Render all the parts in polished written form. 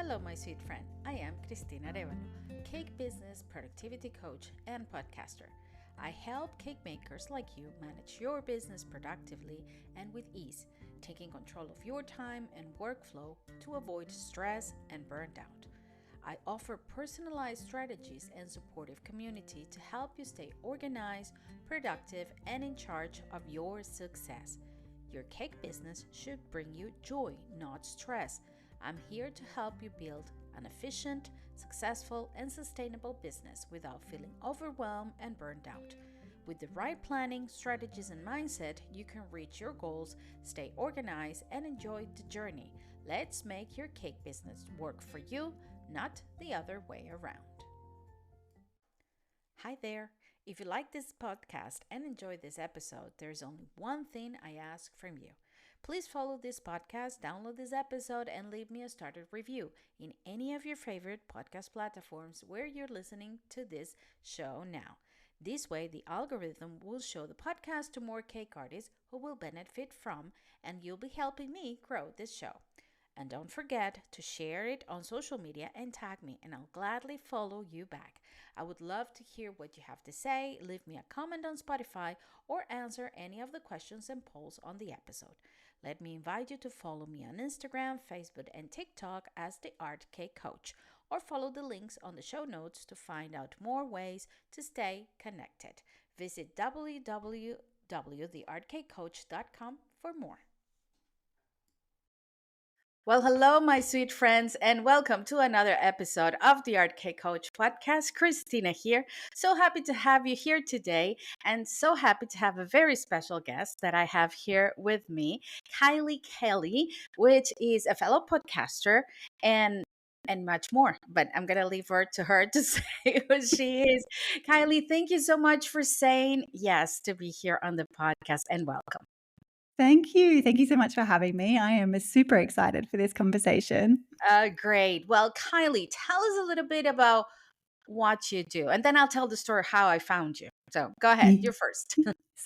Hello, my sweet friend. I am Cristina Arevalo, cake business, productivity coach, and podcaster. I help cake makers like you manage your business productively and with ease, taking control of your time and workflow to avoid stress and burnt out. I offer personalized strategies and supportive community to help you stay organized, productive, and in charge of your success. Your cake business should bring you joy, not stress. I'm here to help you build an efficient, successful, and sustainable business without feeling overwhelmed and burned out. With the right planning, strategies, and mindset, you can reach your goals, stay organized, and enjoy the journey. Let's make your cake business work for you, not the other way around. Hi there. If you like this podcast and enjoy this episode, there's only one thing I ask from you. Please follow this podcast, download this episode, and leave me a started review in any of your favorite podcast platforms where you're listening to this show now. This way, the algorithm will show the podcast to more cake artists who will benefit from, and you'll be helping me grow this show. And don't forget to share it on social media and tag me, and I'll gladly follow you back. I would love to hear what you have to say. Leave me a comment on Spotify or answer any of the questions and polls on the episode. Let me invite you to follow me on Instagram, Facebook, and TikTok as the Art Cake Coach, or follow the links on the show notes to find out more ways to stay connected. Visit www.theartcakecoach.com for more. Well, hello, my sweet friends, and welcome to another episode of the Art Cake Coach podcast. Christina here. So happy to have you here today, and so happy to have a very special guest that I have here with me, Kylie, which is a fellow podcaster and much more. But I'm gonna leave her to say who she is. Kylie, thank you so much for saying yes to be here on the podcast, and welcome. Thank you. Thank you so much for having me. I am super excited for this conversation. Great. Well, Kylie, tell us a little bit about what you do, and then I'll tell the story how I found you. So go ahead, you're first.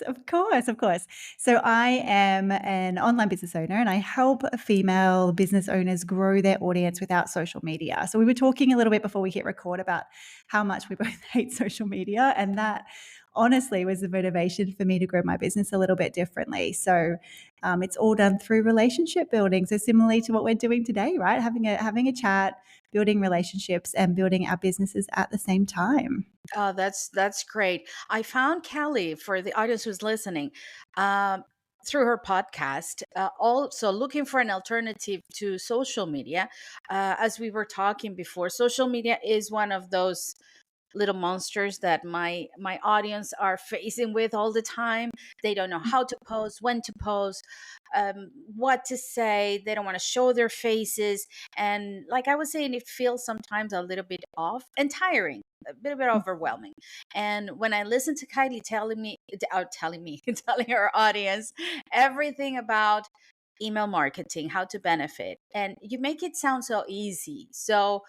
Of course, of course. So I am an online business owner and I help female business owners grow their audience without social media. So we were talking a little bit before we hit record about how much we both hate social media, and that honestly was the motivation for me to grow my business a little bit differently. So it's all done through relationship building. So similarly to what we're doing today, right? Having a chat, building relationships, and building our businesses at the same time. Oh, that's great. I found Kelly for the audience who's listening. Um, Through her podcast, also looking for an alternative to social media. As we were talking before, social media is one of those little monsters that my audience are facing with all the time. They don't know how to post, when to post, what to say. They don't want to show their faces, and like I was saying, it feels sometimes a little bit off and tiring, a bit overwhelming. And when I listen to Kylie telling her audience everything about email marketing, how to benefit, and you make it sound so easy, so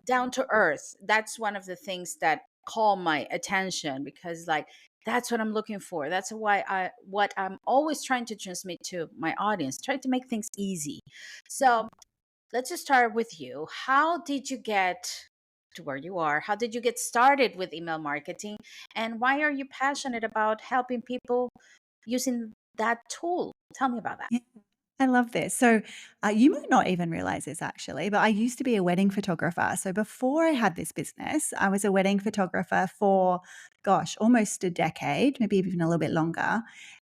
down to earth. That's one of the things that call my attention, because like that's what I'm looking for. That's what I'm always trying to transmit to my audience, try to make things easy. So let's just start with you. How did you get to where you are? How did you get started with email marketing, and why are you passionate about helping people using that tool? Tell me about that. Yeah, I love this. So, you might not even realize this actually, but I used to be a wedding photographer. So, before I had this business, I was a wedding photographer for, gosh, almost a decade, maybe even a little bit longer.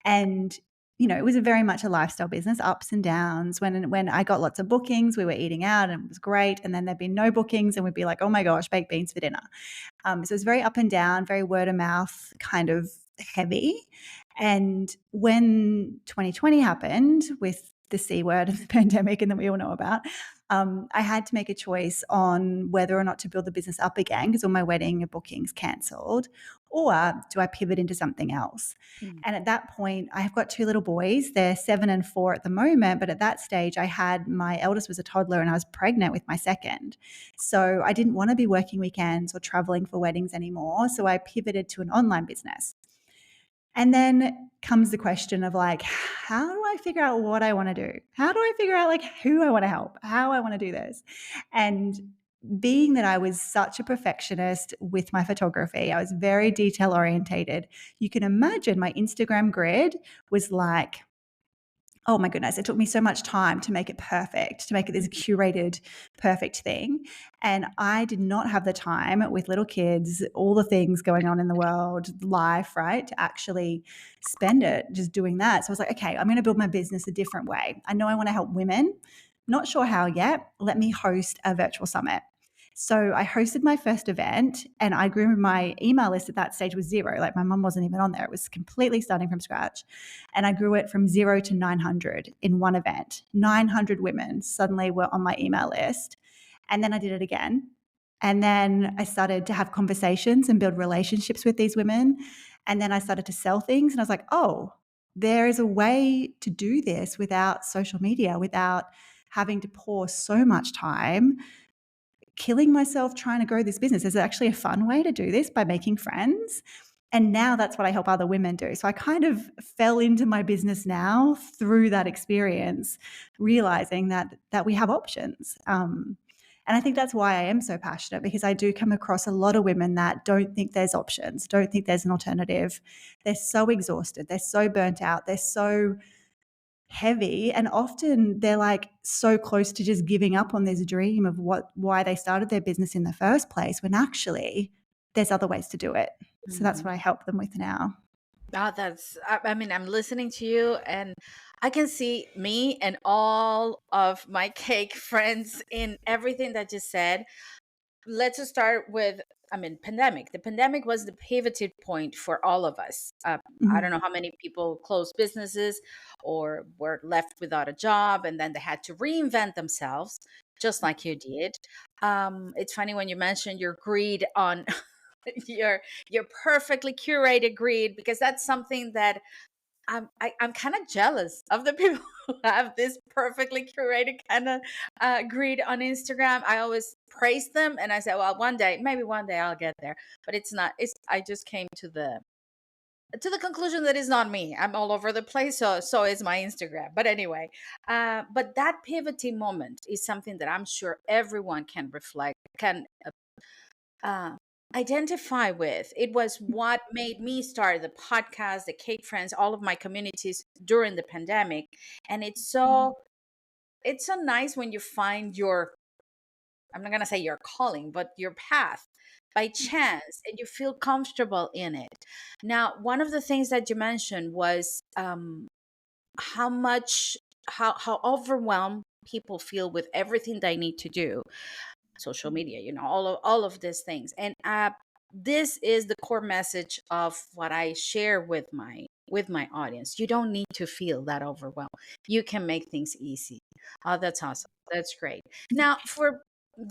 And it was very much a lifestyle business, ups and downs. When I got lots of bookings, we were eating out and it was great. And then there'd be no bookings, and we'd be like, oh my gosh, baked beans for dinner. So it's very up and down, very word of mouth kind of heavy. And when 2020 happened with the C word of the pandemic and that we all know about, I had to make a choice on whether or not to build the business up again because all my wedding bookings cancelled, or do I pivot into something else? Mm. And at that point, I have got two little boys. They're 7 and 4 at the moment. But at that stage, my eldest was a toddler and I was pregnant with my second. So I didn't want to be working weekends or traveling for weddings anymore. So I pivoted to an online business. And then comes the question of like, how do I figure out what I want to do? How do I figure out like who I want to help, how I want to do this? And being that I was such a perfectionist with my photography, I was very detail orientated. You can imagine my Instagram grid was like, oh my goodness, it took me so much time to make it perfect, to make it this curated, perfect thing. And I did not have the time with little kids, all the things going on in the world, life, right, to actually spend it just doing that. So I was like, okay, I'm going to build my business a different way. I know I want to help women. Not sure how yet. Let me host a virtual summit. So I hosted my first event and I grew my email list at that stage was zero. Like my mum wasn't even on there. It was completely starting from scratch. And I grew it from 0 to 900 in one event. 900 women suddenly were on my email list. And then I did it again. And then I started to have conversations and build relationships with these women. And then I started to sell things. And I was like, oh, there is a way to do this without social media, without having to pour so much time killing myself trying to grow this business. There's actually a fun way to do this by making friends. And now that's what I help other women do. So I kind of fell into my business now through that experience, realizing that we have options. And I think that's why I am so passionate, because I do come across a lot of women that don't think there's options, don't think there's an alternative. They're so exhausted. They're so burnt out. They're so heavy, and often they're like so close to just giving up on this dream of why they started their business in the first place, when actually there's other ways to do it. So that's what I help them with now. I mean, I'm listening to you and I can see me and all of my cake friends in everything that you said. Let's just start with, I mean, pandemic. The pandemic was the pivoted point for all of us. I don't know how many people closed businesses or were left without a job, and then they had to reinvent themselves, just like you did. It's funny when you mentioned your greed on your perfectly curated greed, because that's something that I'm kind of jealous of the people who have this perfectly curated kind of grid on Instagram. I always praise them and I say, well, maybe one day I'll get there. But it's not. It's I just came to the conclusion that it's not me. I'm all over the place. So is my Instagram. But anyway, but that pivoting moment is something that I'm sure everyone can reflect, can uh, identify with. It was what made me start the podcast, the Cake Friends, all of my communities during the pandemic. And it's so nice when you find your, I'm not going to say your calling, but your path by chance, and you feel comfortable in it. Now, one of the things that you mentioned was how much, how overwhelmed people feel with everything they need to do, social media, all of these things. And this is the core message of what I share with my audience. You don't need to feel that overwhelmed. You can make things easy. Oh, that's awesome. That's great. Now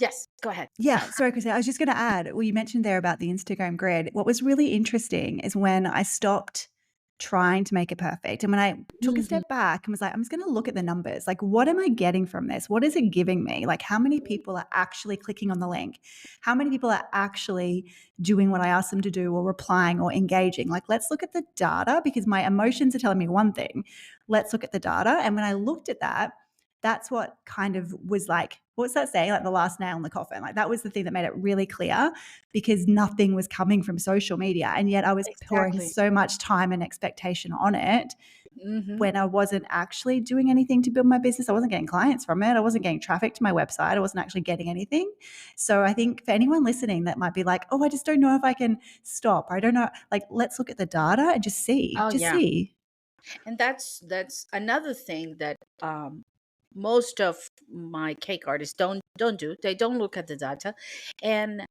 yes, go ahead. Yeah, sorry, Chrissy. I was just going to add, well, you mentioned there about the Instagram grid. What was really interesting is when I stopped trying to make it perfect, and when I took a Mhm. step back and was like, I'm just going to look at the numbers. Like, what am I getting from this? What is it giving me? Like, how many people are actually clicking on the link? How many people are actually doing what I asked them to do, or replying or engaging? Like, let's look at the data, because my emotions are telling me one thing. Let's look at the data. And when I looked at that, that's what kind of was like, what's that saying? Like the last nail in the coffin. Like that was the thing that made it really clear, because nothing was coming from social media. And yet I was pouring Exactly. so much time and expectation on it Hmm. when I wasn't actually doing anything to build my business. I wasn't getting clients from it. I wasn't getting traffic to my website. I wasn't actually getting anything. So I think for anyone listening that might be like, oh, I just don't know if I can stop. I don't know. Like, let's look at the data and just see, Oh just yeah. see. And that's another thing that most of my cake artists don't do. They don't look at the data. And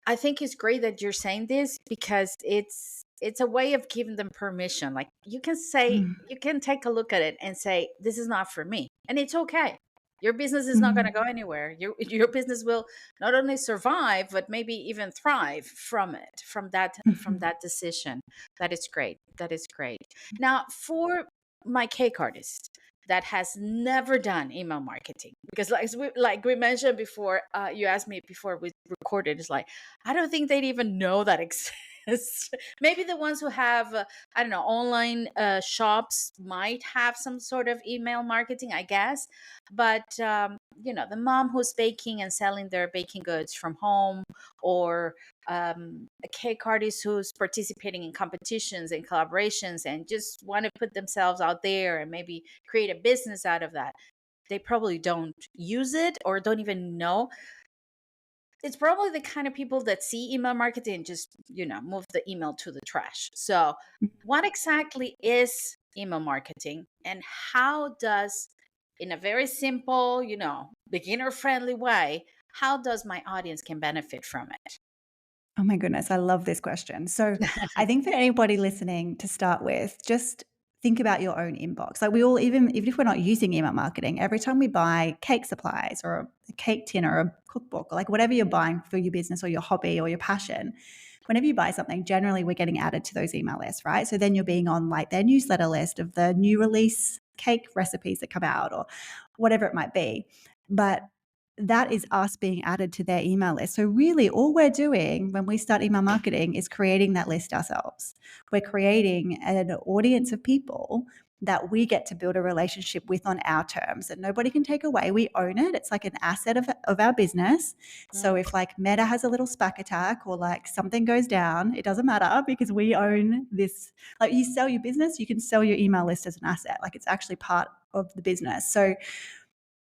I think it's great that you're saying this, because it's a way of giving them permission. Like, you can say, Mm, you can take a look at it and say, this is not for me, and it's okay. Your business is not going to mm, go anywhere. Your business will not only survive, but maybe even thrive from it, from mhm. that decision. That is great. That is great. Now, for my cake artist that has never done email marketing, because like we mentioned before, you asked me before we recorded, it's like, I don't think they'd even know that Maybe the ones who have, I don't know, online shops might have some sort of email marketing, I guess. But, the mom who's baking and selling their baking goods from home, or a cake artist who's participating in competitions and collaborations and just want to put themselves out there and maybe create a business out of that. They probably don't use it or don't even know. It's probably the kind of people that see email marketing and just, move the email to the trash. So, what exactly is email marketing, and how does, in a very simple, beginner friendly way, how does my audience can benefit from it? Oh my goodness, I love this question. So, I think for anybody listening, to start with, just think about your own inbox. Like, we all, even if we're not using email marketing, every time we buy cake supplies or a cake tin or a cookbook, or like whatever you're buying for your business or your hobby or your passion, whenever you buy something, generally we're getting added to those email lists, right? So then you're being on like their newsletter list of the new release cake recipes that come out or whatever it might be. But that is us being added to their email list. So really all we're doing when we start email marketing is creating that list ourselves. We're creating an audience of people that we get to build a relationship with on our terms, that nobody can take away. We own it. It's like an asset of our business. So if like Meta has a little SPAC attack or like something goes down, it doesn't matter because we own this. Like, you sell your business, you can sell your email list as an asset. Like, it's actually part of the business. So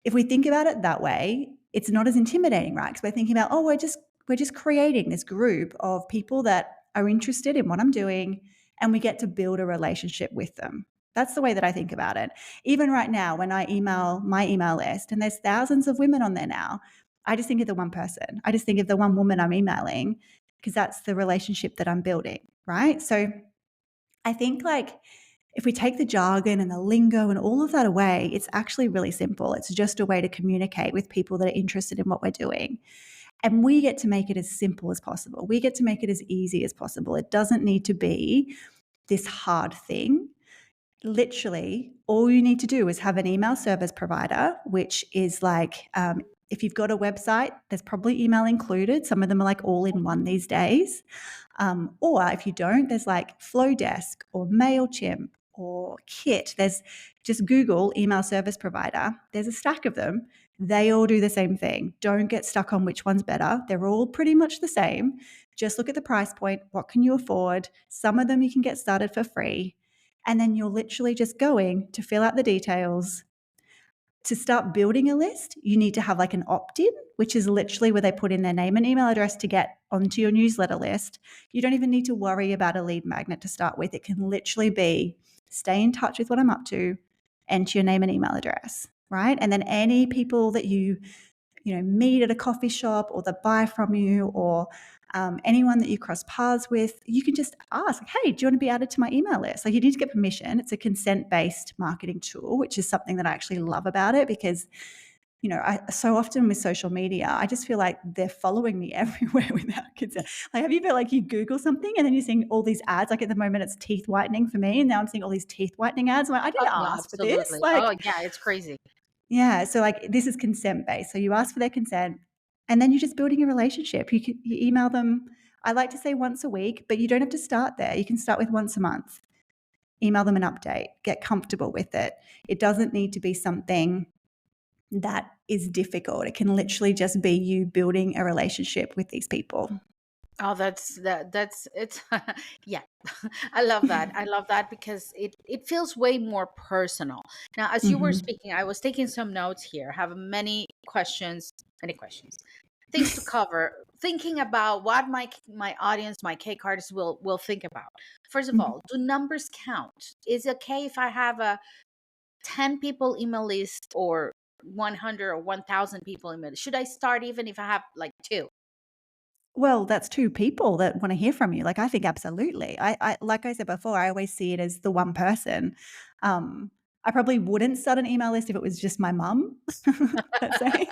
if we think about it that way, it's not as intimidating, right? Because we're thinking about, oh, we're just creating this group of people that are interested in what I'm doing, and we get to build a relationship with them. That's the way that I think about it. Even right now, when I email my email list, and there's thousands of women on there now, I just think of the one person. I just think of the one woman I'm emailing, because that's the relationship that I'm building, right? So I think, like, if we take the jargon and the lingo and all of that away, it's actually really simple. It's just a way to communicate with people that are interested in what we're doing. And we get to make it as simple as possible. We get to make it as easy as possible. It doesn't need to be this hard thing. Literally, all you need to do is have an email service provider, which is like, if you've got a website, there's probably email included. Some of them are like all in one these days. Or if you don't, there's like Flowdesk or MailChimp or Kit. There's just Google email service provider. There's a stack of them. They all do the same thing. Don't get stuck on which one's better. They're all pretty much the same. Just look at the price point. What can you afford? Some of them you can get started for free. And then you're literally just going to fill out the details. To start building a list, you need to have like an opt-in, which is literally where they put in their name and email address to get onto your newsletter list. You don't even need to worry about a lead magnet to start with. It can literally be, stay in touch with what I'm up to, enter your name and email address, right? And then any people that you meet at a coffee shop or that buy from you, or anyone that you cross paths with, you can just ask, hey, do you want to be added to my email list? Like, you need to get permission. It's a consent-based marketing tool, which is something that I actually love about it, because so often with social media, I just feel like they're following me everywhere without consent. Like, have you felt like you Google something and then you're seeing all these ads? Like, at the moment, it's teeth whitening for me, and now I'm seeing all these teeth whitening ads. I'm like, I Oh, didn't yeah, ask for this. absolutely. Like, Oh, yeah, it's crazy. yeah, so like this is consent based. So you ask for their consent, and then you're just building a relationship. You email them. I like to say once a week, but you don't have to start there. You can start with once a month. Email them an update. Get comfortable with it. It doesn't need to be something that is difficult. It can literally just be you building a relationship with these people. Oh, that's it's yeah. I love that. I love that because it feels way more personal. Now, as you were Mhm. speaking, I was taking some notes here. I have many questions, things to cover. Thinking about what my audience, my cake artists will think about. First of Mhm. all, do numbers count? Is it okay if I have a 10 people email list, or 100 or 1,000 people email list? Should I start even if I have like two? Well, that's two people that wanna hear from you. Like, I think absolutely. I like I said before, I always see it as the one person. I probably wouldn't start an email list if it was just my mum, let's say.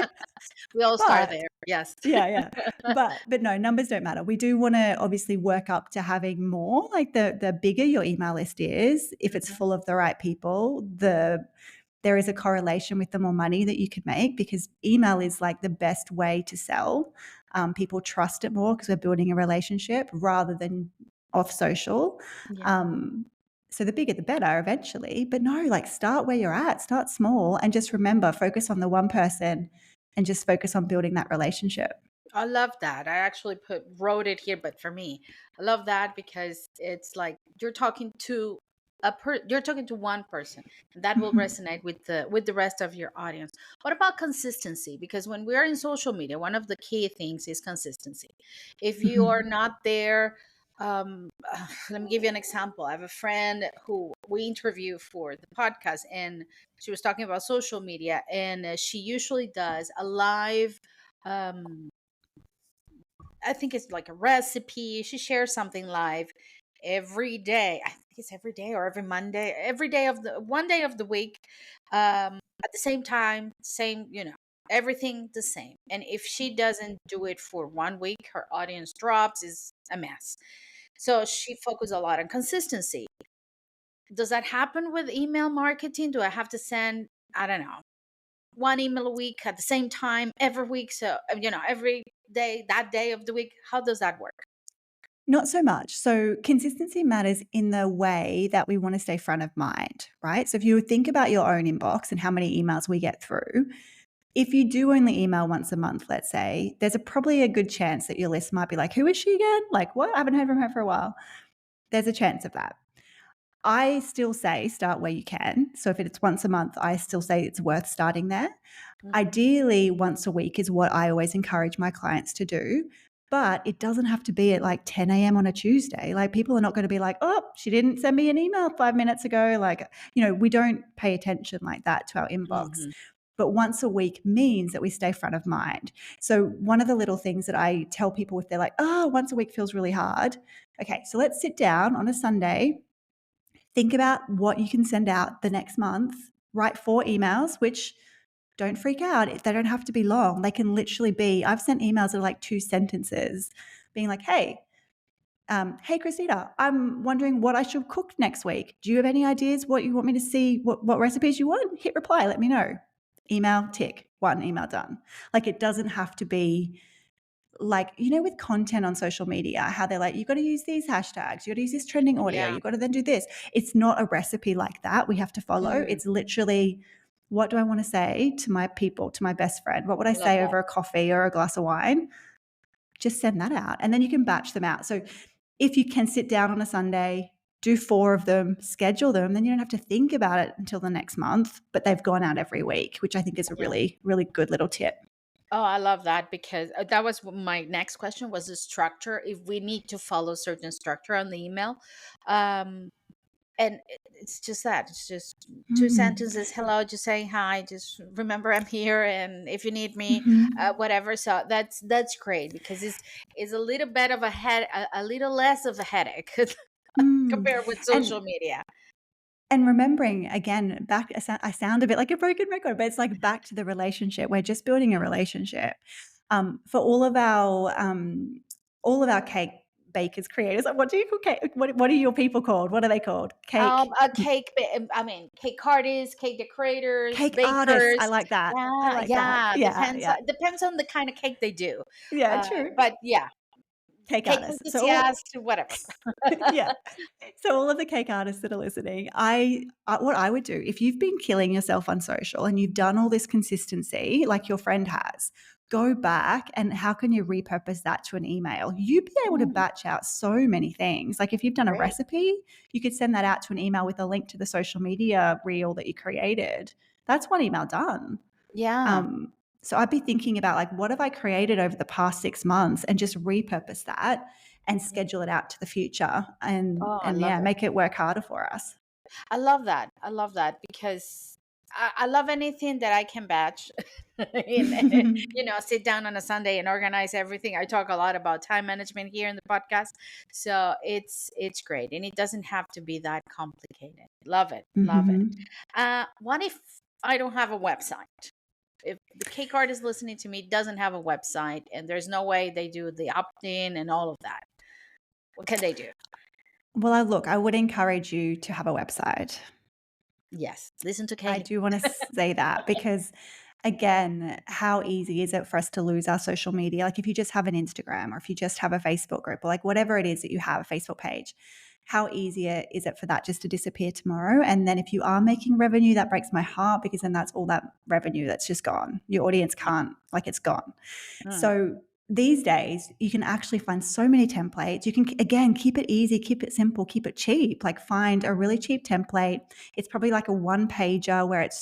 We all start But there. Yes. yeah. But no, numbers don't matter. We do wanna obviously work up to having more. Like, the bigger your email list is, if it's Mhm. full of the right people, there is a correlation with the more money that you could make, because email is like the best way to sell. People trust it more because we're building a relationship rather than off social. Yeah. So the bigger the better eventually. But no, like start where you're at, start small, and just remember, focus on the one person and just focus on building that relationship. I love that. I actually wrote it here, but for me, I love that because it's like you're talking to you're talking to one person, and that will Mhm. resonate with the rest of your audience. What about consistency? Because when we are in social media, one of the key things is consistency. If you are Mhm. not there, let me give you an example. I have a friend who we interview for the podcast, and she was talking about social media, and she usually does a live. Um, I think it's like a recipe. She shares something live every day. I think it's every day or every Monday, every day of the one day of the week. At the same time, same, everything the same. And if she doesn't do it for 1 week, her audience drops, is a mess. So she focuses a lot on consistency. Does that happen with email marketing? Do I have to send, I don't know, one email a week at the same time every week? So, every day, that day of the week, how does that work? Not so much. So consistency matters in the way that we want to stay front of mind, right? So if you think about your own inbox and how many emails we get through, if you do only email once a month, let's say, there's probably a good chance that your list might be like, who is she again? Like, what? I haven't heard from her for a while. There's a chance of that. I still say start where you can. So if it's once a month, I still say it's worth starting there. Mhm. Ideally, once a week is what I always encourage my clients to do. But it doesn't have to be at like 10 a.m. on a Tuesday. Like people are not going to be like, oh, she didn't send me an email 5 minutes ago. Like, we don't pay attention like that to our inbox. Mhm. But once a week means that we stay front of mind. So one of the little things that I tell people if they're like, oh, once a week feels really hard. Okay, so let's sit down on a Sunday, think about what you can send out the next month, write 4 emails, which don't freak out. If they don't have to be long, they can literally be, I've sent emails that are like 2 sentences being like, hey, Christina, I'm wondering what I should cook next week. Do you have any ideas what you want me to see, what recipes you want? Hit reply, let me know. Email, tick, 1 email done. Like it doesn't have to be like, with content on social media, how they're like, you've got to use these hashtags, you got to use this trending audio, Yeah. you've got to then do this. It's not a recipe like that we have to follow. Mm, It's literally, what do I want to say to my people, to my best friend? What would I I love say that. over a coffee or a glass of wine? Just send that out and then you can batch them out. So if you can sit down on a Sunday, do 4 of them, schedule them, then you don't have to think about it until the next month, but they've gone out every week, which I think is a Yeah. really, really good little tip. Oh, I love that because that was my next question was the structure. If we need to follow certain structure on the email, um, and it's just that it's just two Mm. sentences. Hello, just saying hi. Just remember I'm here, and if you need me, Mhm. whatever. So that's great because it's a little bit of a little less of a headache Mm. compared with And social media. and remembering again, back I sound a bit like a broken record, but it's like back to the relationship. We're just building a relationship. For all of our cake bakers, creators, like, what do you call cake? What are your people called? What are they called? A I mean, cake artists, cake decorators, Cake artists. I bakers. like that. I Yeah, like that. yeah. Yeah, yeah. Depends on the kind of cake they do. Yeah, true. But yeah, Cake cake artists. So all enthusiast, whatever. yeah. So all of the cake artists that are listening, what I would do if you've been killing yourself on social and you've done all this consistency like your friend has, go back and how can you repurpose that to an email? You'd be able to Mm, batch out so many things. Like if you've done a great. recipe, you could send that out to an email with a link to the social media reel that you created. That's 1 email done. Yeah. Um, so I'd be thinking about like, what have I created over the past 6 months and just repurpose that and schedule it out to the future and Oh, I and love yeah, it. make it work harder for us. I love that. I love that because I love anything that I can batch and sit down on a Sunday and organize everything. I talk a lot about time management here in the podcast. So it's great. And it doesn't have to be that complicated. Love it. Love it. Mhm. What if I don't have a website? If the cake artist listening to me doesn't have a website and there's no way they do the opt-in and all of that, what can they do? Well, I would encourage you to have a website. Yes. Listen to I Kate. do want to say that because again, how easy is it for us to lose our social media? Like if you just have an Instagram or if you just have a Facebook group or like whatever it is that you have, a Facebook page, how easy is it for that just to disappear tomorrow? And then if you are making revenue, that breaks my heart because then that's all that revenue that's just gone. Your audience can't, like it's gone. Mm. So these days, you can actually find so many templates. You can, again, keep it easy, keep it simple, keep it cheap. Like find a really cheap template. It's probably like a one pager where it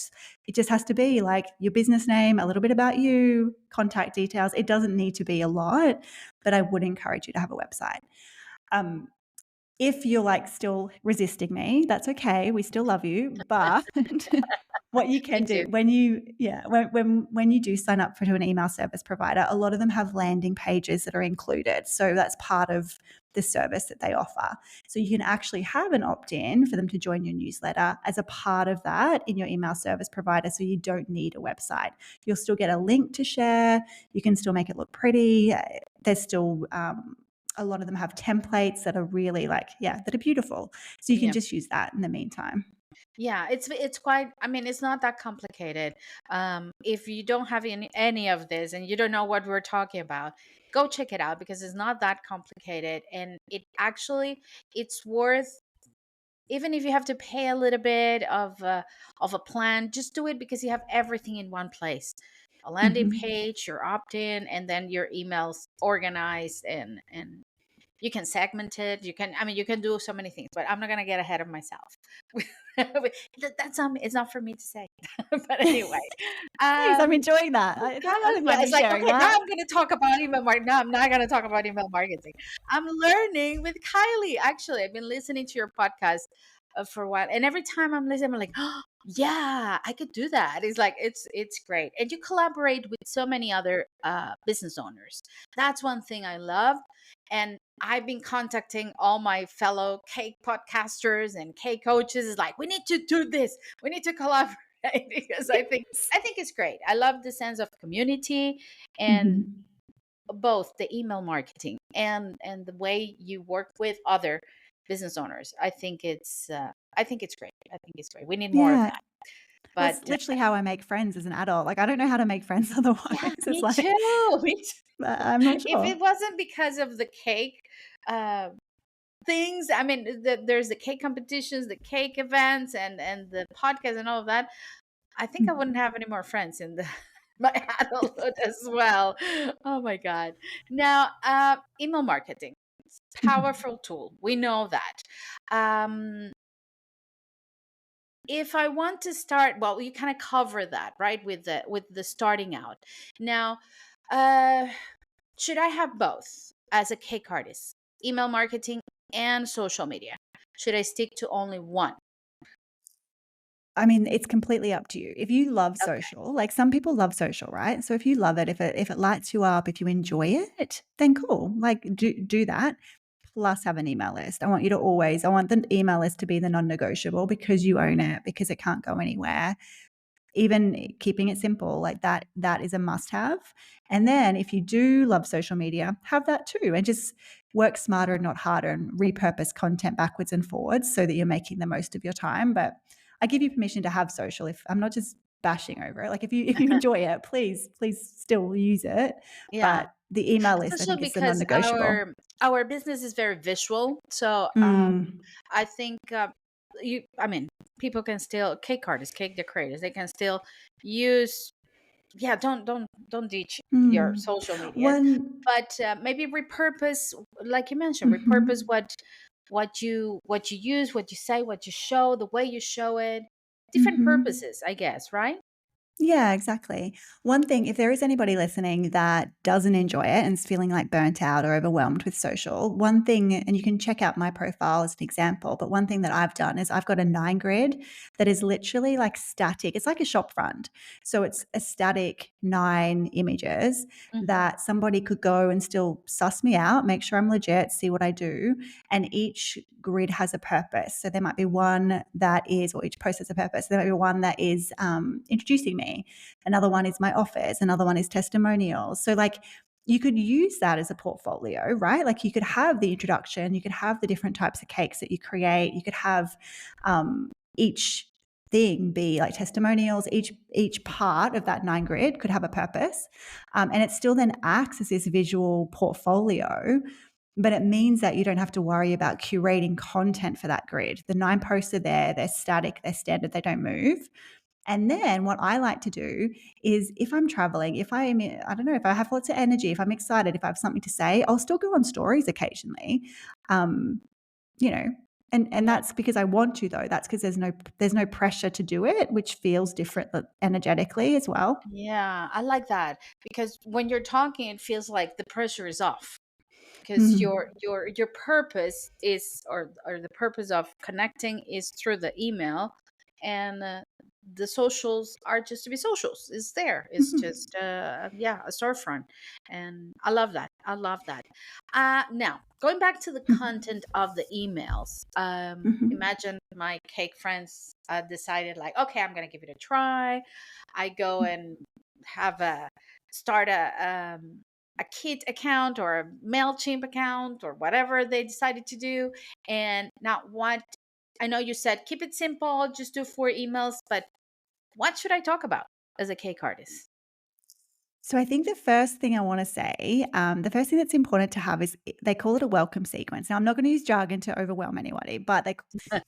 just has to be like your business name, a little bit about you, contact details. It doesn't need to be a lot, but I would encourage you to have a website. Um, if you're like still resisting me, that's okay. We still love you. But what you Me can too. do when you do sign up for to an email service provider, a lot of them have landing pages that are included. So that's part of the service that they offer. So you can actually have an opt-in for them to join your newsletter as a part of that in your email service provider. So you don't need a website. You'll still get a link to share. You can still make it look pretty. There's still a lot of them have templates that are really like, that are beautiful. So you can Yeah. just use that in the meantime. Yeah, it's quite, I mean, it's not that complicated. If you don't have any of this and you don't know what we're talking about, go check it out because it's not that complicated, and it actually, it's worth, even if you have to pay a little bit of a plan, just do it because you have everything in one place. A landing Mhm. page, your opt-in, and then your emails organized, and you can segment it. You can, I mean, you can do so many things, but I'm not going to get ahead of myself. That's it's not for me to say. But anyway, Thanks, I'm um enjoying that. I would yeah, love it's you like, sharing okay, now that. I'm going to talk about email marketing. No, I'm not going to talk about email marketing. I'm learning with Kylie. Actually, I've been listening to your podcast for a while, and every time I'm listening, I'm like, oh, yeah, I could do that. It's like it's great, and you collaborate with so many other business owners. That's one thing I love, and I've been contacting all my fellow cake podcasters and cake coaches. Is like, we need to do this. We need to collaborate because Yes. I think it's great. I love the sense of community, and Mhm. both the email marketing and the way you work with other business owners. I think it's great. I think it's great. We need more of Yeah. that. Well, But it's literally how I make friends as an adult. Like, I don't know how to make friends otherwise. yeah, It's me like, too. Me too. I'm not If sure. it wasn't because of the cake uh, things, I mean, there's the cake competitions, the cake events, and the podcast and all of that. I think I Mhm. wouldn't have any more friends in the my adulthood as well. Oh my god. Now, email marketing, it's a Mhm. powerful tool. We know that. Um, if I want to start, well, you kind of cover that, right, with the starting out. Now, uh, should I have both as a cake artist, email marketing and social media? Should I stick to only one? I mean, it's completely up to you. If you love Okay. social, like some people love social, right? So if you love it, if it lights you up, if you enjoy it, then cool. Like do that. Plus have an email list. I want the email list to be the non-negotiable because you own it, because it can't go anywhere. Even keeping it simple like that is a must have. And then if you do love social media, have that too, and just work smarter, not harder, and repurpose content backwards and forwards so that you're making the most of your time. But I give you permission to have social. If I'm not just bashing over it, like if you enjoy it, please still use it. Yeah. But the email list, I Especially think, is the because non-negotiable. our business is very visual, so Mm. I think you I mean, people can still, cake artists, cake decorators, they can still use, yeah, don't ditch your Mm. social medias, One. but maybe repurpose, like you mentioned, repurpose Mhm. what you use, what you say, what you show, the way you show it, different Mhm. purposes, I guess, right? Yeah, exactly. One thing, if there is anybody listening that doesn't enjoy it and is feeling like burnt out or overwhelmed with social, one thing, and you can check out my profile as an example, but one thing that I've done is I've got a 9 grid that is literally like static. It's like a shop front. So it's a static 9 images Hmm. that somebody could go and still suss me out, make sure I'm legit, see what I do. And each grid has a purpose. So there might be one that is, or each post has a purpose. There might be one that is introducing me. Another one is my office. Another one is testimonials. So like you could use that as a portfolio, right? Like you could have the introduction, you could have the different types of cakes that you create, you could have each thing be like testimonials. Each part of that 9 grid could have a purpose, and it still then acts as this visual portfolio. But it means that you don't have to worry about curating content for that grid. The 9 posts are there, they're static, they're standard, they don't move. And then what I like to do is if I'm traveling, if I'm, I don't know, if I have lots of energy, if I'm excited, if I have something to say, I'll still go on stories occasionally. Um, you know, and Yeah. that's because I want to, though. That's because there's no pressure to do it, which feels different energetically as well. Yeah, I like that because when you're talking, it feels like the pressure is off because Mm. your purpose is or the purpose of connecting is through the email, and the socials are just to be socials. It's there. It's Mhm. just yeah, a storefront, and I love that. I love that. Now going back to the Mhm. content of the emails. Mhm. Imagine my cake friends decided like, okay, I'm gonna give it a try. I go and have a start a Kit account or a MailChimp account or whatever they decided to do. And now, what I know you said, keep it simple, just do 4 emails, but what should I talk about as a cake artist? So I think the first thing I want to say, the first thing that's important to have is they call it a welcome sequence. Now I'm not going to use jargon to overwhelm anybody, but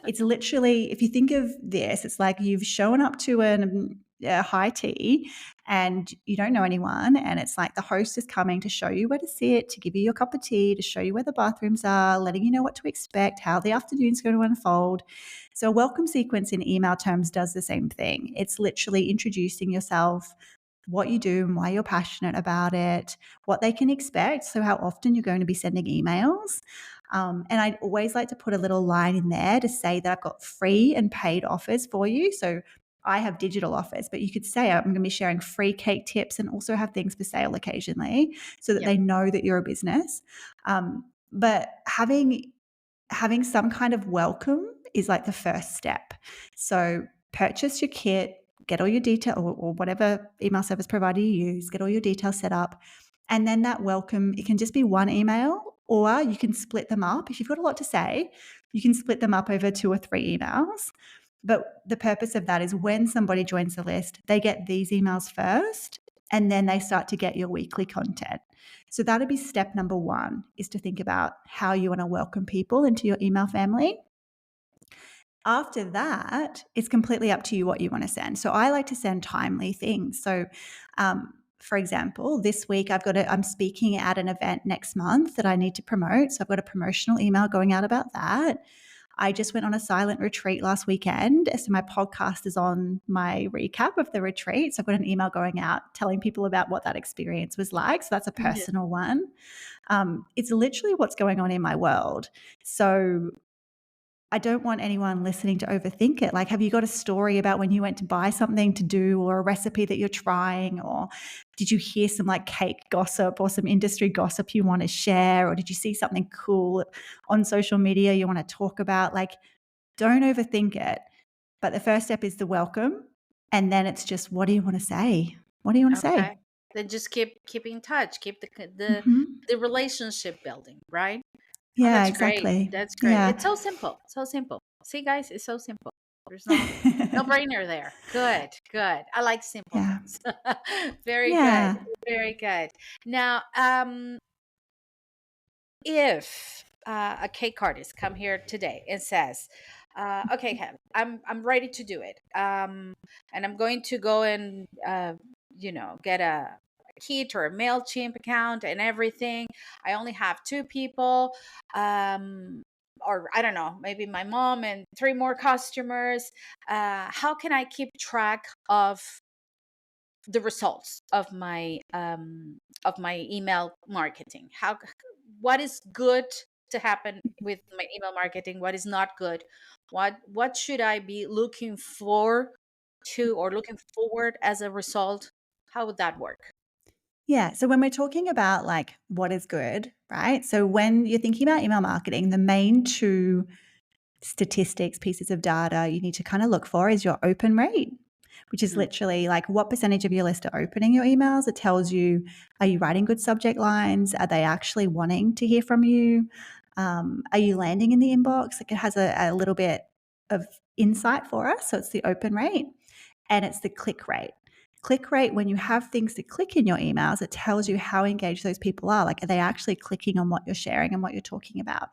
it's literally, if you think of this, it's like you've shown up to a high tea and you don't know anyone, and it's like the host is coming to show you where to sit, to give you your cup of tea, to show you where the bathrooms are, letting you know what to expect, how the afternoon's going to unfold. So a welcome sequence in email terms does the same thing. It's literally introducing yourself, what you do and why you're passionate about it, what they can expect. So, how often you're going to be sending emails. And I always like to put a little line in there to say that I've got free and paid offers for you. So, I have digital offers, but you could say I'm going to be sharing free cake tips and also have things for sale occasionally so that Yeah. they know that you're a business. But having some kind of welcome is like the first step. So purchase your kit, get all your detail or whatever email service provider you use, get all your details set up. And then that welcome, it can just be one email or you can split them up. If you've got a lot to say, you can split them up over 2 or 3 emails. But the purpose of that is when somebody joins the list, they get these emails first and then they start to get your weekly content. So that'd be step number 1, is to think about how you want to welcome people into your email family. After that, it's completely up to you what you want to send. So I like to send timely things. So, for example, this week I'm speaking at an event next month that I need to promote. So I've got a promotional email going out about that. I just went on a silent retreat last weekend. So my podcast is on my recap of the retreat. So I've got an email going out telling people about what that experience was like. So that's a Yeah. personal one. It's literally what's going on in my world. So I don't want anyone listening to overthink it. Like, have you got a story about when you went to buy something to do or a recipe that you're trying? Or did you hear some like cake gossip or some industry gossip you want to share? Or did you see something cool on social media you want to talk about? Like, don't overthink it. But the first step is the welcome. And then it's just, what do you want to say? What do you want to say? Okay. Then just keep in touch, keep Hmm. the relationship building, right? Oh, Yeah, that's great. exactly. That's great. Yeah. It's so simple. So simple. See, guys, it's so simple. There's no brainer there. Good, good. I like simple Yeah. things. Very good. Yeah. Very good. Now, if a cake artist come here today and says, "Okay, Ken, I'm ready to do it, and I'm going to go and get a Kit or a Mailchimp account and everything. I only have 2 people, or I don't know, maybe my mom and 3 more customers. How can I keep track of the results of my email marketing? What is good to happen with my email marketing? What is not good? What should I be looking for to or looking forward as a result? How would that work? Yeah. So when we're talking about like what is good, right? So when you're thinking about email marketing, the main 2 statistics, pieces of data you need to kind of look for is your open rate, which is Mm, literally like what percentage of your list are opening your emails. It tells you, are you writing good subject lines? Are they actually wanting to hear from you? Are you landing in the inbox? Like it has a little bit of insight for us. So it's the open rate and it's the click rate. Click rate, when you have things to click in your emails, it tells you how engaged those people are. Like, are they actually clicking on what you're sharing and what you're talking about?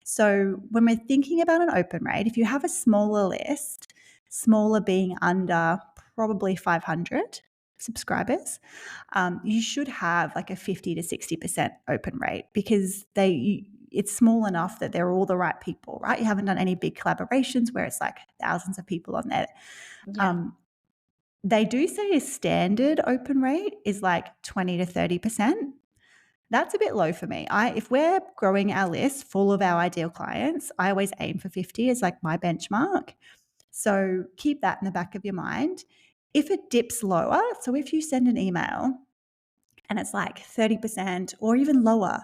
So when we're thinking about an open rate, if you have a smaller list, smaller being under probably 500 subscribers, you should have like a 50 to 60% open rate, because it's small enough that they're all the right people, right? You haven't done any big collaborations where it's like thousands of people on there. Yeah. They do say a standard open rate is like 20 to 30%. That's a bit low for me. If we're growing our list full of our ideal clients, I always aim for 50 as like my benchmark. So keep that in the back of your mind. If it dips lower, so if you send an email and it's like 30% or even lower,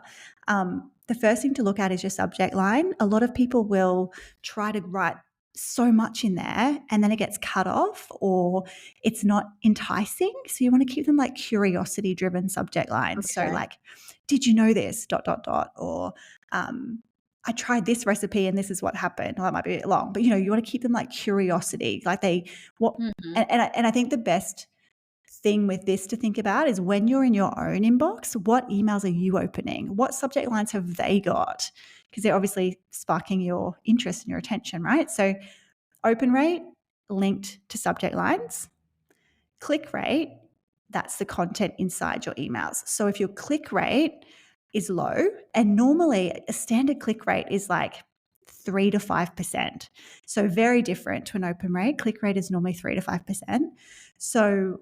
the first thing to look at is your subject line. A lot of people will try to write so much in there and then it gets cut off or it's not enticing. So you want to keep them like curiosity driven subject lines. So Okay. like, did you know this, ... or I tried this recipe and this is what happened. Well, that might be a bit long, but you want to keep them like curiosity, like Mm-hmm. and I think the best thing with this to think about is when you're in your own inbox, what emails are you opening? What subject lines have they got? Because they're obviously sparking your interest and your attention, right? So open rate linked to subject lines. Click rate, that's the content inside your emails. So if your click rate is low, and normally a standard click rate is like 3 to 5%. So very different to an open rate. Click rate is normally 3 to 5%. So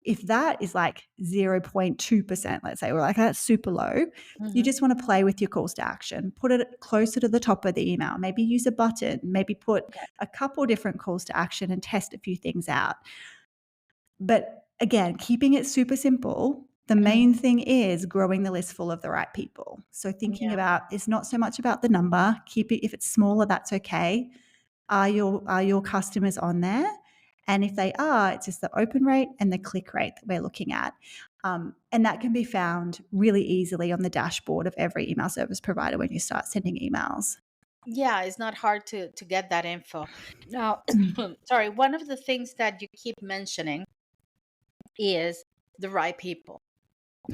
if that is like 0.2%, let's say, we're like, that's super low, you Mm-hmm. just want to play with your calls to action. Put it closer to the top of the email. Maybe use a button. Maybe put a couple different calls to action and test a few things out. But again, keeping it super simple, the main thing is growing the list full of the right people. So thinking Yeah. about, it's not so much about the number. Keep it, if it's smaller, that's okay. Are your customers on there? And if they are, it's just the open rate and the click rate that we're looking at. And that can be found really easily on the dashboard of every email service provider when you start sending emails. Yeah, it's not hard to get that info. Now, sorry, one of the things that you keep mentioning is the right people.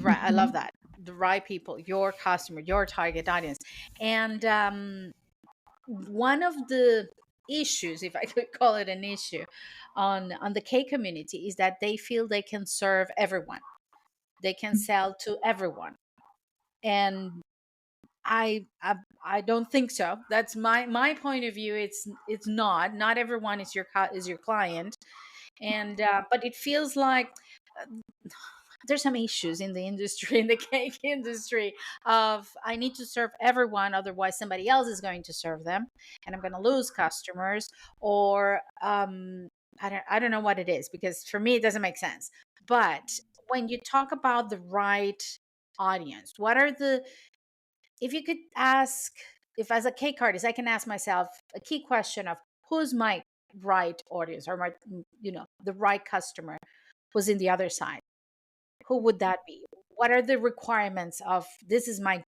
I love Mhm. that. The right people, your customer, your target audience. And one of the issues, if I could call it an issue, on the K community is that they feel they can serve everyone. They can sell to everyone. And I don't think so. That's my point of view. It's not everyone is your client, and but it feels like uh, there's some issues in the industry, in the cake industry, of I need to serve everyone, otherwise somebody else is going to serve them, and I'm going to lose customers, or I don't know what it is, because for me it doesn't make sense. But when you talk about the right audience, what are the if you could ask, if as a cake artist I can ask myself a key question of who's my right audience, or my the right customer who's in the other side, who would that be? What are the requirements of this is my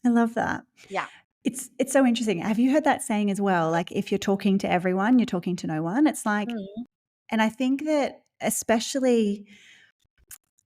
I love that. yeah. It's so interesting. Have you heard that saying as well? Like, if you're talking to everyone, you're talking to no one. It's like, Mhm. and I think that especially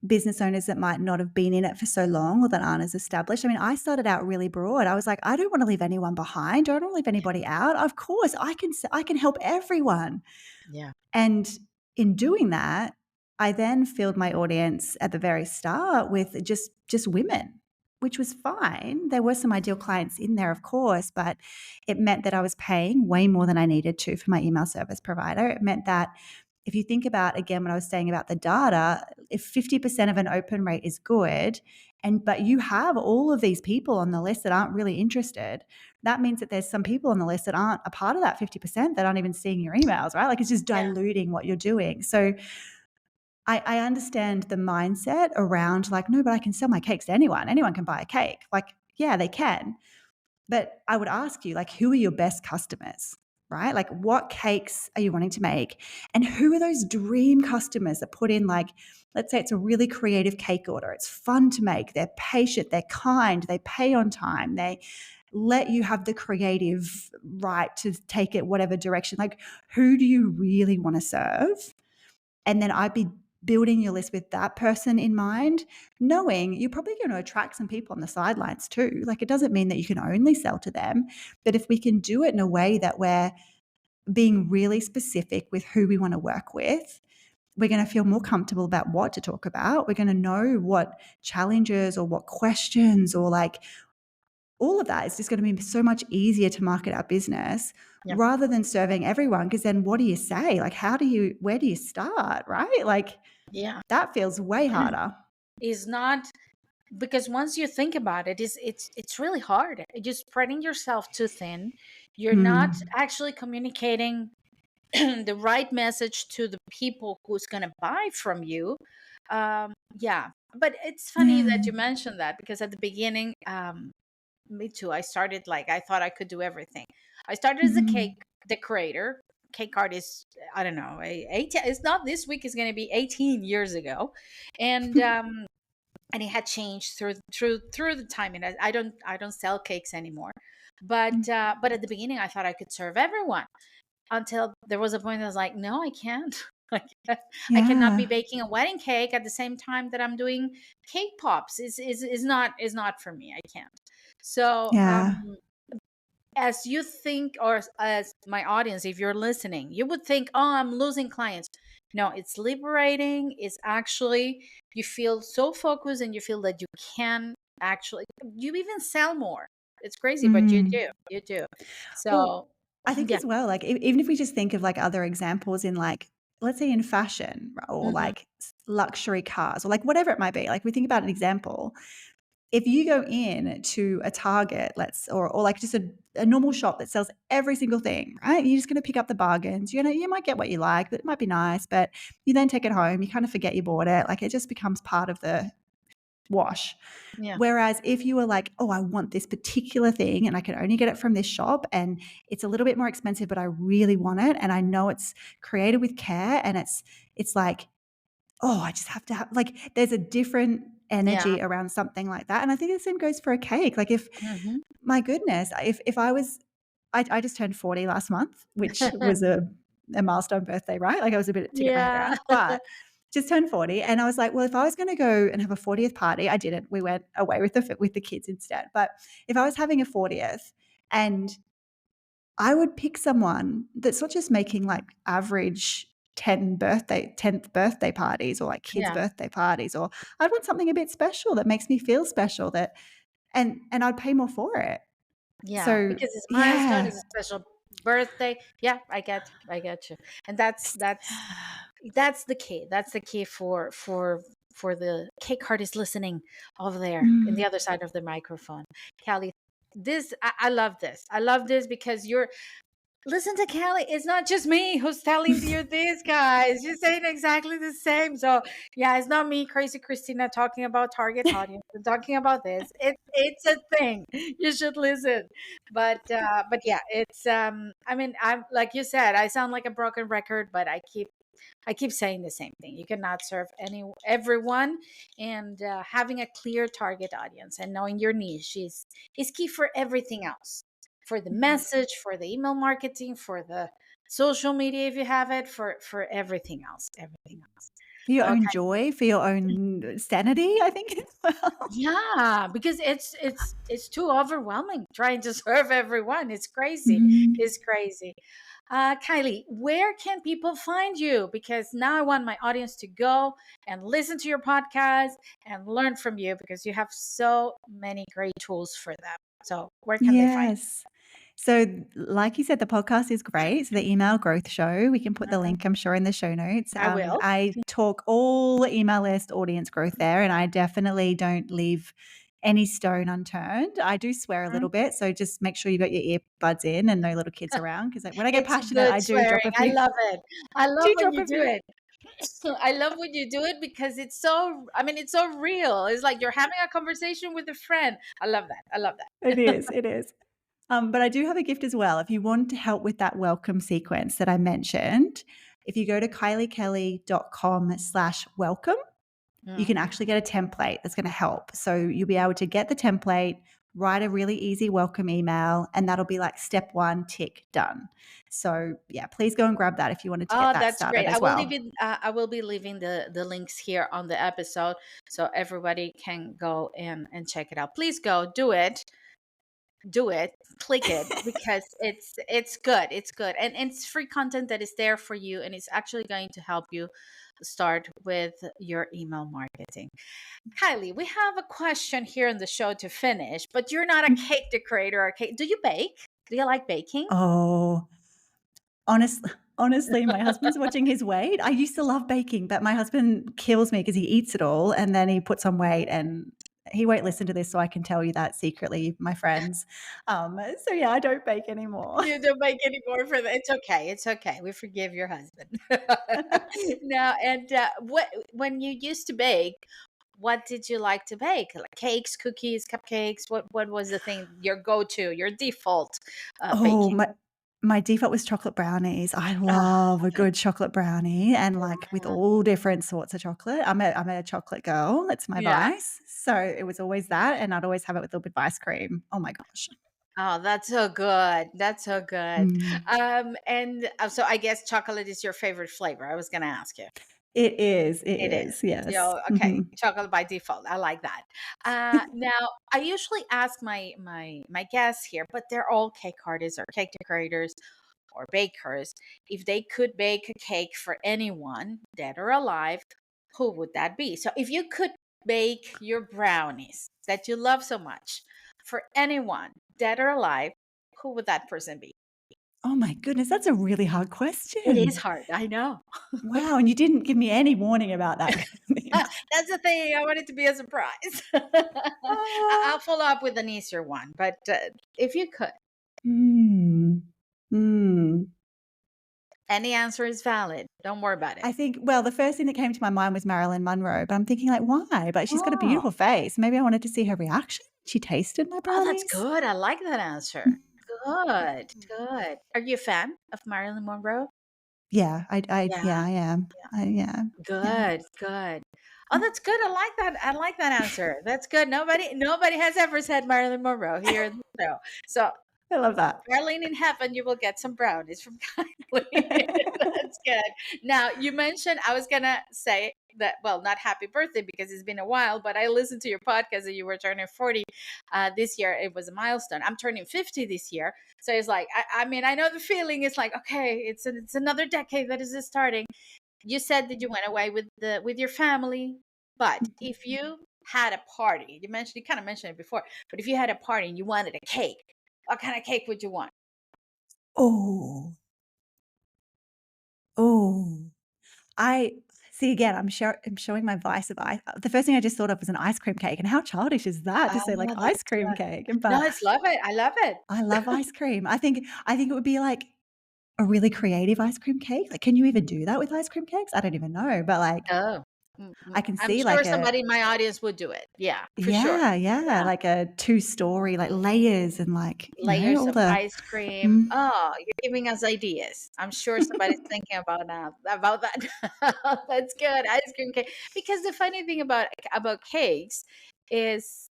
business owners that might not have been in it for so long or that aren't as established. I mean, I started out really broad. I was like, I don't want to leave anyone behind. I don't want to leave anybody out. Of course, I can help everyone. Yeah. And in doing that, I then filled my audience at the very start with just women, which was fine. There were some ideal clients in there, of course, but it meant that I was paying way more than I needed to for my email service provider. It meant that if you think about, again, what I was saying about the data, if 50% of an open rate is good, but you have all of these people on the list that aren't really interested, that means that there's some people on the list that aren't a part of that 50% that aren't even seeing your emails, right? Like, it's just Yeah. diluting what you're doing. So I understand the mindset around like, no, but I can sell my cakes to anyone. Anyone can buy a cake. Like, yeah, they can. But I would ask you, like, who are your best customers, right? Like, what cakes are you wanting to make? And who are those dream customers that put in, like, let's say it's a really creative cake order. It's fun to make. They're patient. They're kind. They pay on time. let you have the creative right to take it whatever direction. Like, who do you really want to serve? And then I'd be building your list with that person in mind, knowing you're probably going to attract some people on the sidelines too. Like, it doesn't mean that you can only sell to them, but if we can do it in a way that we're being really specific with who we want to work with, we're going to feel more comfortable about what to talk about. We're going to know what challenges or what questions or like all of that is just going to be so much easier to market our business Yeah. rather than serving everyone. Because then what do you say? Like, where do you start? Right? Like, Yeah. that feels way harder. Is not, because once you think about it, it's really hard. You're spreading yourself too thin. You're not actually communicating the right message to the people who's going to buy from you. Yeah, but it's funny that you mentioned that, because at the beginning, me too, I started like, I thought I could do everything. I started as a cake decorator, cake artist. I don't know, 18, it's not this week, it's going to be 18 years ago. And it had changed through the time, and I don't sell cakes anymore. But at the beginning, I thought I could serve everyone, until there was a point I was like, no, I can't. Like, I cannot be baking a wedding cake at the same time that I'm doing cake pops. Is not for me. I can't. So as you think, or as my audience, if you're listening, you would think, oh, I'm losing clients. No, it's liberating. It's actually, you feel so focused, and you feel that you can actually, you even sell more. It's crazy, but you do. So Well, I think yeah. as well, like, even if we just think of like other examples in, like, let's say in fashion or Mhm. like luxury cars or like whatever it might be, like we think about an example. If you go in to a Target, or like just a normal shop that sells every single thing, right? You're just going to pick up the bargains. You might get what you like, but it might be nice, but you then take it home. You kind of forget you bought it. Like, it just becomes part of the wash. Yeah. Whereas if you were like, oh, I want this particular thing and I can only get it from this shop and it's a little bit more expensive, but I really want it and I know it's created with care and it's like, oh, I just have to have, like, there's a different Yeah. energy around something like that. And I think the same goes for a cake. Like, if, Mhm. my goodness, if I was, I just turned 40 last month, which was a milestone birthday, right? Like, I was a bit to get my head Yeah. around, but just turned 40. And I was like, well, if I was going to go and have a 40th party, I didn't. We went away with the kids instead. But if I was having a 40th, and I would pick someone that's not just making like average 10th birthday parties or like kids' Yeah. birthday parties, or I'd want something a bit special that makes me feel special, that and I'd pay more for it. Yeah. So, Because it's milestone, yeah. it's a special birthday. Yeah, I get you. And that's the key. That's the key for the cake artist listening over there in the Mm. other side of the microphone. Callie, I love this. I love this because you're, listen to Kylie. It's not just me who's telling you this, guys. You're saying exactly the same. So yeah, it's not me, crazy Christina, talking about target audience and talking about this. It's a thing. You should listen. But yeah, it's I mean, I'm like you said, I sound like a broken record, but I keep saying the same thing. You cannot serve everyone, and having a clear target audience and knowing your niche is key for everything else. For the message, for the email marketing, for the social media if you have it, for everything else, everything else. For your own Okay. joy, for your own sanity, I think, as well. Yeah, because it's too overwhelming trying to serve everyone. It's crazy. Mhm. It's crazy. Kylie, where can people find you? Because now I want my audience to go and listen to your podcast and learn from you, because you have so many great tools for them. So where can they find Yes. So, like you said, the podcast is great. So, the email growth show, we can put you? the Mhm. link, I'm sure, in the show notes. I will. I talk all email list audience growth there, and I definitely don't leave any stone unturned. I do swear a little bit. So, just make sure you got your earbuds in and no little kids around, because when I get It's passionate, good I do drop swearing. a I few. love it. I love Do when drop you a do few. it. I love when you do it, because it's so, I mean, it's so real. It's like you're having a conversation with a friend. I love that. I love It that. is. It is. But I do have a gift as well. If you want to help with that welcome sequence that I mentioned, if you go to kyliekelly.com/welcome, you Mm. can actually get a template that's going to help. So you'll be able to get the template, write a really easy welcome email, and that'll be like step 1, tick, done. So yeah, please go and grab that if you wanted to get Oh, that that's great. started as well. I will be leaving the links here on the episode so everybody can go and check it out. Please go do it. Do it, click it, because it's good. It's good. And it's free content that is there for you, and it's actually going to help you start with your email marketing. Kylie, we have a question here in the show to finish, but you're not a cake decorator or cake. Do you bake? Do you like baking? Oh, honestly, my husband's watching his weight. I used to love baking, but my husband kills me because he eats it all and then he puts on weight, and he won't listen to this, so I can tell you that secretly, my friends. So yeah, I don't bake anymore. You don't bake anymore for that. It's okay. It's okay. We forgive your husband. Now, and what when you used to bake, what did you like to bake? Like cakes, cookies, cupcakes? What was the thing, your go-to, your default Oh, baking? my default was chocolate brownies. I Ah, love a okay. good chocolate brownie, and, like, with Yeah. all different sorts of chocolate. I'm a chocolate girl, it's my Yeah. vice. So, it was always that, and I'd always have it with a little bit of ice cream. Oh my gosh. Oh, that's so good. That's so good. Mm. And so I guess chocolate is your favorite flavor. I was going to ask you. It It is. is, yes. So, okay, Mhm. chocolate by default. I like that. Now, I usually ask my guests here, but they're all cake artists or cake decorators or bakers. If they could bake a cake for anyone, dead or alive, who would that be? So, if you could bake your brownies that you love so much for anyone, dead or alive, who would that person be? Oh my goodness, that's a really hard It is question. hard. I know. Wow, and you didn't give me any warning about that. That's the thing. I want it to be a surprise. Ah. I'll follow up with an easier one, but if you could, Mm. Mm. any answer is valid. Don't worry about it. I think, well, the first thing that came to my mind was Marilyn Monroe, but I'm thinking like, why? But she's got a Oh, beautiful face. Maybe I wanted to see her reaction. She tasted my oh, that's brownies. good. I like that answer. Good, good. Are you a fan of Marilyn Monroe? Yeah, Yeah, I am. Yeah, yeah. good, good. Oh, that's good. I like that. I like that answer. That's good. Nobody has ever said Marilyn Monroe here in the show. So I love that. Darlene, in heaven, you will get some brownies from Kylie. That's good. Now, you mentioned, I was going to say that, well, not happy birthday because it's been a while, but I listened to your podcast that you were turning 40 this year. It was a milestone. I'm turning 50 this year. So it's like, I mean, I know the feeling is like, okay, it's another decade that is just starting. You said that you went away with your family, but if you had a party, you kind of mentioned it before, but if you had a party and you wanted a cake, what kind of cake would you want? Oh, oh. I see again, I'm showing my vice of ice. The first thing I just thought of was an ice cream cake, and how childish is that to say like Oh, ice that's cream good. cake? No, But I love it. I love it. I love ice cream. I think it would be like a really creative ice cream cake. Like, can you even do that with ice cream cakes? I don't even know, but like Oh, I can I'm see sure like a somebody in my audience would do it. Yeah, for sure. yeah, Yeah. like a two-story, like layers and like, Layers all of the ice cream. mm, Oh, you're giving us ideas. I'm sure somebody's thinking about that. That's good. Ice cream cake. Because the funny thing about cakes is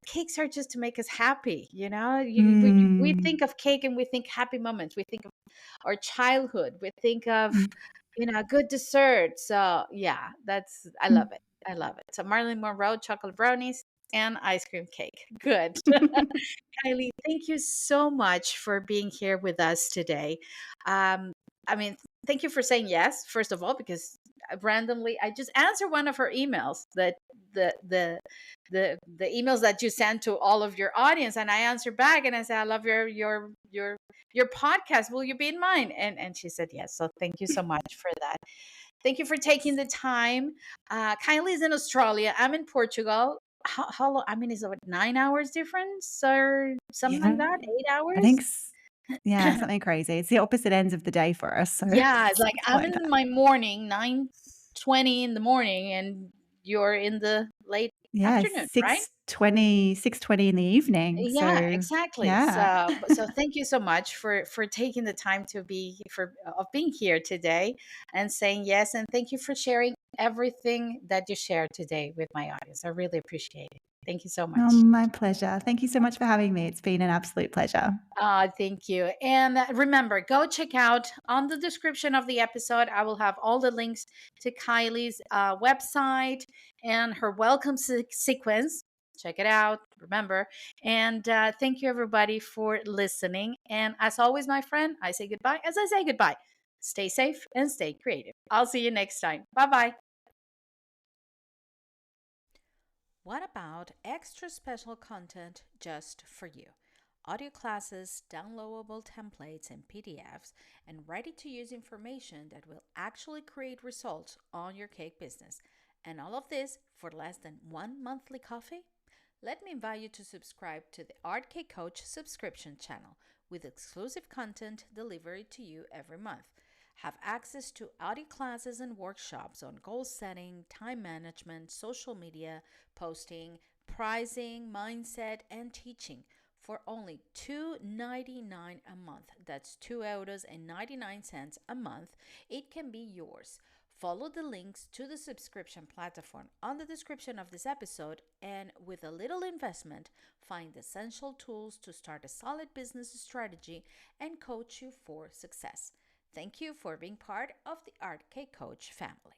cakes are just to make us happy, you know? We mm, think of cake and we think happy moments. We think of our childhood. We think of, mm, good dessert. So, yeah, I love it. I love it. So, Marilyn Monroe chocolate brownies and ice cream cake. Good. mm. Kylie, thank you so much for being here with us today. Um, I mean, thank you for saying yes, first of all, because randomly I just answered one of her emails, that the emails that you send to all of your audience, and I answered back and I said, I love your podcast. Will you be in mine? And she said yes. So thank you so much for that. Thank you for taking the time. Kylie's in Australia. I'm in Portugal. How long? I mean, is it 9 hours difference or something like Yeah, that? Eight I think hours? yeah, something crazy. It's the opposite ends of the day for us, so Yeah, it's like something I'm like in that. my morning, 9:20 in the morning, and you're in the late Yeah, afternoon, right? 6:20 in the evening, Yeah, so exactly. yeah. So thank you so much for taking the time to be for of being here today and saying yes, and thank you for sharing everything that you shared today with my audience. I really appreciate it. Thank you so Oh, much. my pleasure. Thank you so much for having me. It's been an absolute pleasure. Thank you. And remember, go check out on the description of the episode. I will have all the links to Kylie's website and her welcome sequence. Check it out. Remember. And thank you, everybody, for listening. And as always, my friend, I say goodbye as I say goodbye. Stay safe and stay creative. I'll see you next time. Bye bye. What about extra special content just for you? Audio classes, downloadable templates and PDFs, and ready to use information that will actually create results on your cake business. And all of this for less than one monthly coffee? Let me invite you to subscribe to the Art Cake Coach subscription channel with exclusive content delivered to you every month. Have access to audio classes and workshops on goal setting, time management, social media, posting, pricing, mindset, and teaching for only $2.99 a month. That's $2.99 a month. It can be yours. Follow the links to the subscription platform on the description of this episode, and with a little investment, find essential tools to start a solid business strategy and coach you for success. Thank you for being part of the Art Cake Coach family.